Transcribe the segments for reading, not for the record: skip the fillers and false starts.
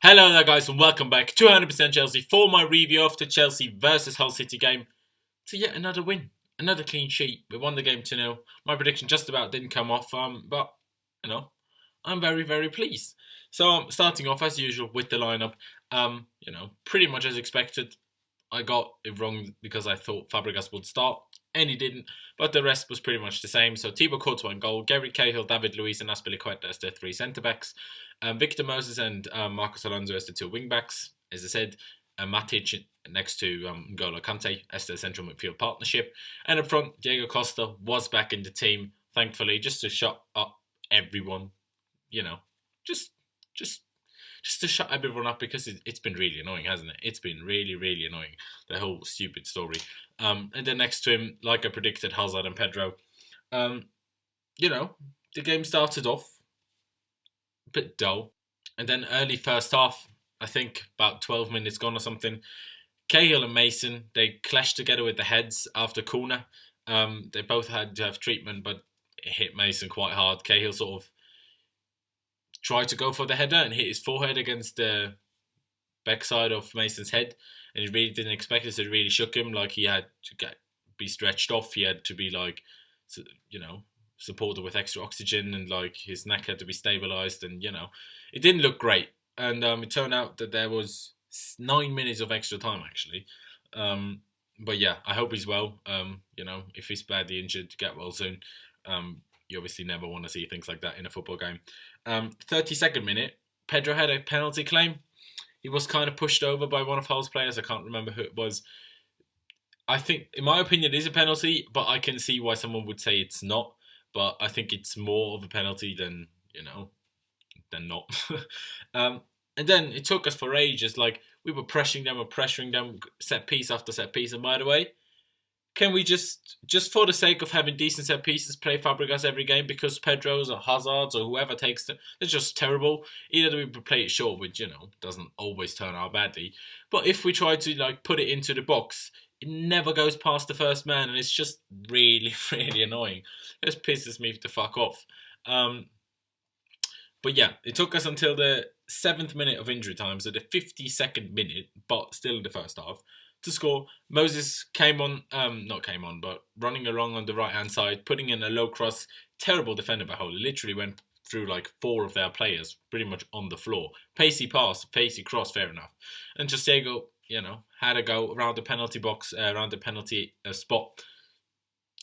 Hello there guys and welcome back to 100% Chelsea for my review of the Chelsea versus Hull City game. To yet another win, another clean sheet. We won the game 2-0. My prediction just about didn't come off, but I'm very pleased. So I'm starting off as usual with the lineup. Pretty much as expected. I got it wrong because I thought Fabregas would start and he didn't, but the rest was pretty much the same. So Thibaut Courtois in goal, Gary Cahill, David Luiz and Azpilicueta as their three centre-backs. Victor Moses and Marcos Alonso as the two wing-backs. As I said, Matic next to N'Golo Kante as the central midfield partnership. And up front, Diego Costa was back in the team, thankfully, just to shut up everyone. Just to shut everyone up because it's been really annoying, hasn't it? It's been really annoying, the whole stupid story. And then next to him, like I predicted, Hazard and Pedro. The game started off a bit dull. And then early first half, I think about 12 minutes gone or something, Cahill and Mason, they clashed together with the heads after corner. They both had to have treatment, but it hit Mason quite hard. Cahill sort of tried to go for the header and hit his forehead against the backside of Mason's head. And he really didn't expect it, so it really shook him. Like, he had to be stretched off. He had to be, supported with extra oxygen, and his neck had to be stabilised, and it didn't look great. And it turned out that there was 9 minutes of extra time actually. But yeah, I hope he's well. If he's badly injured, to get well soon. You obviously never want to see things like that in a football game. 32nd minute, Pedro had a penalty claim. He was kind of pushed over by one of Hull's players. I can't remember who it was. I think, in my opinion, it is a penalty, but I can see why someone would say it's not. But I think it's more of a penalty than not. And then it took us for ages. We were pressuring them, set piece after set piece. And by the way, can we just for the sake of having decent set pieces, play Fabregas every game? Because Pedro's or Hazard's or whoever takes them, it's just terrible. Either we play it short, which, doesn't always turn out badly. But if we try to, put it into the box, it never goes past the first man, and it's just really annoying. It just pisses me the fuck off. But yeah, it took us until the 7th minute of injury time, so the 52nd minute, but still in the first half, to score. Moses but running along on the right-hand side, putting in a low cross. Terrible defender by Hull. It literally went through 4 of their players, pretty much on the floor. Pacey pass, pacey cross, fair enough. And just Diego, had a go around the penalty box, around the penalty spot.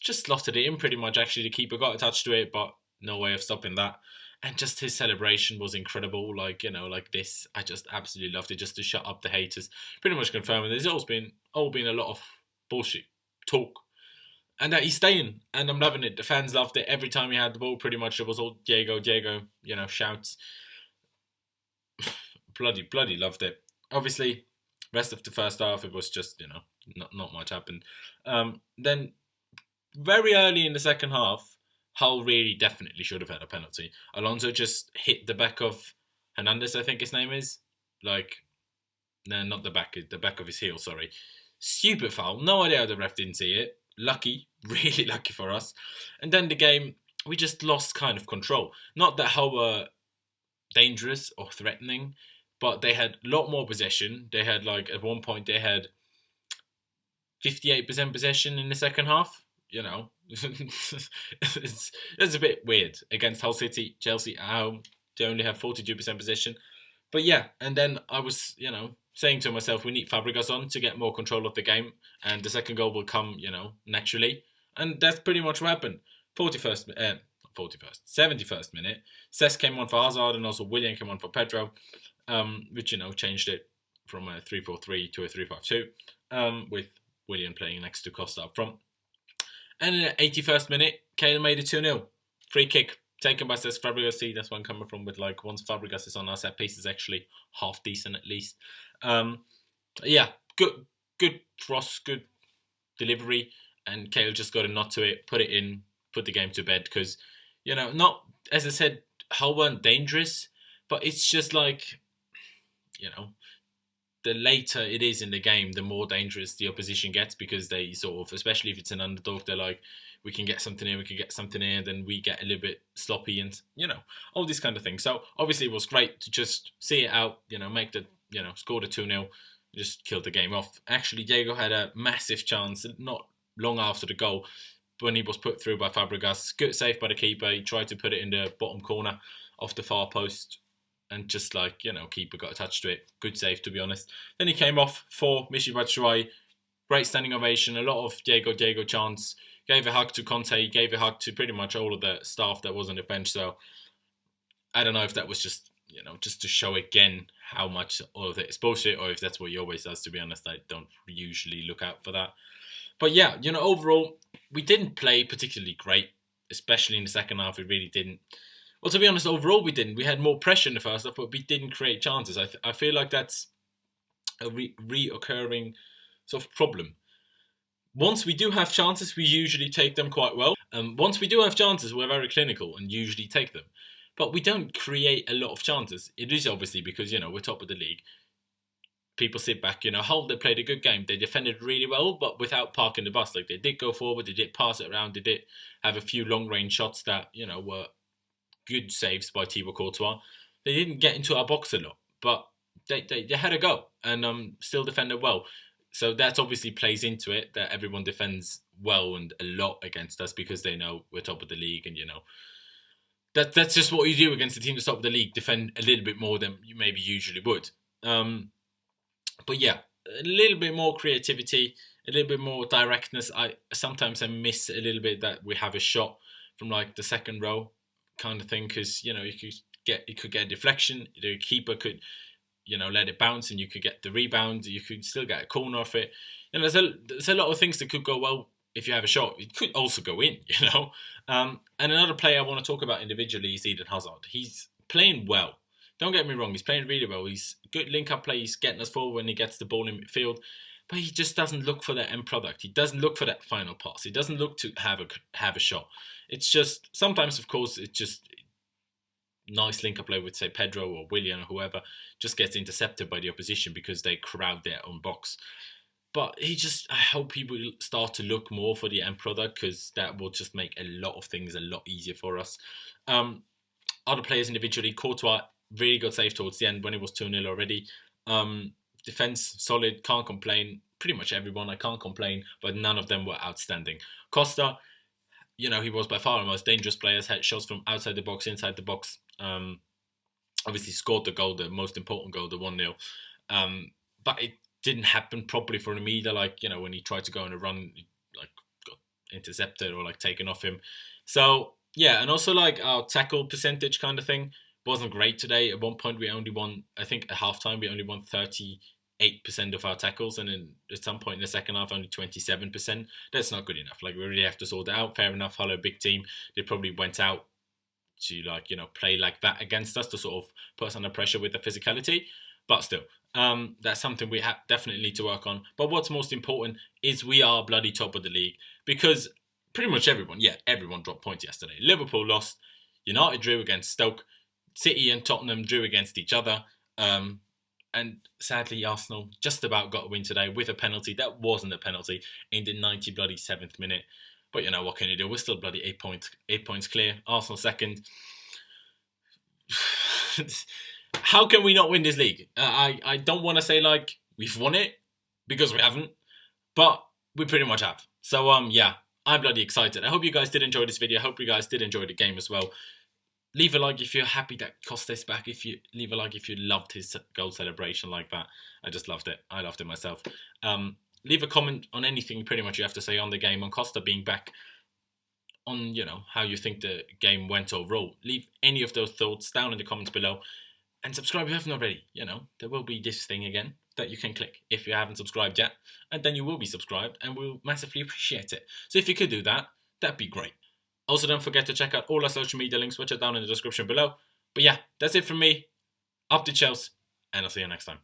Just slotted it in pretty much, actually. The keeper got attached to it, but no way of stopping that. And just his celebration was incredible, like this. I just absolutely loved it, just to shut up the haters. Pretty much confirming there's all been a lot of bullshit talk. And that he's staying, and I'm loving it. The fans loved it. Every time he had the ball, pretty much it was all Diego, shouts. bloody loved it. Obviously, rest of the first half, it was just, not much happened. Then, very early in the second half, Hull really definitely should have had a penalty. Alonso just hit the back of Hernandez, I think his name is. No, not the back of his heel, sorry. Stupid foul. No idea how the ref didn't see it. Lucky, really lucky for us. And then the game, we just lost kind of control. Not that Hull were dangerous or threatening, but they had a lot more possession. They had, at one point, they had 58% possession in the second half. It's a bit weird against Hull City. Chelsea at home, they only have 42% possession. But yeah, and then I was, saying to myself, we need Fabregas on to get more control of the game, and the second goal will come, naturally. And that's pretty much what happened. 71st minute, Cesc came on for Hazard, and also Willian came on for Pedro, which, changed it from a 3-4-3 to a 3-5-2, with Willian playing next to Costa up front. And in the 81st minute, Cahill made it 2-0. Free kick taken by Cesc Fabregas. See, that's where I'm coming from with once Fabregas is on our set piece, is actually half decent at least. Yeah, good cross, good delivery, and Cahill just got a nod to it, put it in, put the game to bed, because, not, as I said, Hull weren't dangerous, but it's just the later it is in the game, the more dangerous the opposition gets, because they sort of, especially if it's an underdog, they're we can get something in, we can get something in, then we get a little bit sloppy and, all these kind of things. So obviously it was great to just see it out, make the, score the 2-0, just killed the game off. Actually, Diego had a massive chance not long after the goal when he was put through by Fabregas. Good save by the keeper. He tried to put it in the bottom corner off the far post and just keeper got attached to it. Good save, to be honest. Then he came off for Michy Batshuayi. Great standing ovation. A lot of Diego chants. Gave a hug to Conte. Gave a hug to pretty much all of the staff that was on the bench. So I don't know if that was just, just to show again how much all of it is bullshit, or if that's what he always does. To be honest, I don't usually look out for that. But yeah, overall, we didn't play particularly great, especially in the second half. We really didn't. Well, to be honest, overall we didn't. We had more pressure in the first half, but we didn't create chances. I feel like that's a reoccurring sort of problem. Once we do have chances, we usually take them quite well. Once we do have chances, we're very clinical and usually take them. But we don't create a lot of chances. It is obviously because, we're top of the league. People sit back, Hull, they played a good game. They defended really well, but without parking the bus. Like, they did go forward, they did pass it around, they did have a few long-range shots that, were good saves by Thibaut Courtois. They didn't get into our box a lot, but they had a go and still defended well. So that obviously plays into it, that everyone defends well and a lot against us because they know we're top of the league, and that's just what you do against the team that's top of the league, defend a little bit more than you maybe usually would. But yeah, a little bit more creativity, a little bit more directness. Sometimes I miss a little bit that we have a shot from like the second row kind of thing, because you could get a deflection. The keeper could let it bounce, and you could get the rebound. You could still get a corner off it. There's a lot of things that could go well if you have a shot. It could also go in, And another player I want to talk about individually is Eden Hazard. He's playing well. Don't get me wrong, he's playing really well. He's good link-up play. He's getting us forward when he gets the ball in midfield. But he just doesn't look for that end product. He doesn't look for that final pass. He doesn't look to have a shot. It's just, sometimes, of course, it's just nice link-up play with, say, Pedro or Willian or whoever, just gets intercepted by the opposition because they crowd their own box. But I hope he will start to look more for the end product, because that will just make a lot of things a lot easier for us. Other players individually, Courtois, really good save towards the end when it was 2-0 already. Defense, solid, can't complain. Pretty much everyone, I can't complain, but none of them were outstanding. Costa, he was by far the most dangerous player, had shots from outside the box, inside the box. Obviously scored the goal, the most important goal, the 1-0. But it didn't happen properly for him either. Like, when he tried to go on a run, got intercepted or taken off him. So, yeah, and also our tackle percentage kind of thing wasn't great today. At one point we only won, I think at halftime, we only won 38% of our tackles, and then at some point in the second half, only 27%. That's not good enough. We really have to sort it out. Fair enough, Hull, a big team. They probably went out to play like that against us to sort of put us under pressure with the physicality. But still, that's something we definitely need to work on. But what's most important is we are bloody top of the league, because pretty much everyone dropped points yesterday. Liverpool lost, United drew against Stoke, City and Tottenham drew against each other, and sadly Arsenal just about got a win today with a penalty. That wasn't a penalty in the 97th minute. But what can you do? We're still bloody 8 points clear. Arsenal second. How can we not win this league? I don't want to say we've won it, because we haven't, but we pretty much have. So yeah, I'm bloody excited. I hope you guys did enjoy this video. I hope you guys did enjoy the game as well. Leave a like if you're happy that Costa's back. Leave a like if you loved his goal celebration like that. I just loved it. I loved it myself. Leave a comment on anything pretty much you have to say on the game, on Costa being back, on how you think the game went overall. Leave any of those thoughts down in the comments below, and subscribe if you haven't already. There will be this thing again that you can click if you haven't subscribed yet, and then you will be subscribed, and we'll massively appreciate it. So if you could do that, that'd be great. Also, don't forget to check out all our social media links, which are down in the description below. But yeah, that's it from me. Up to Chelsea, and I'll see you next time.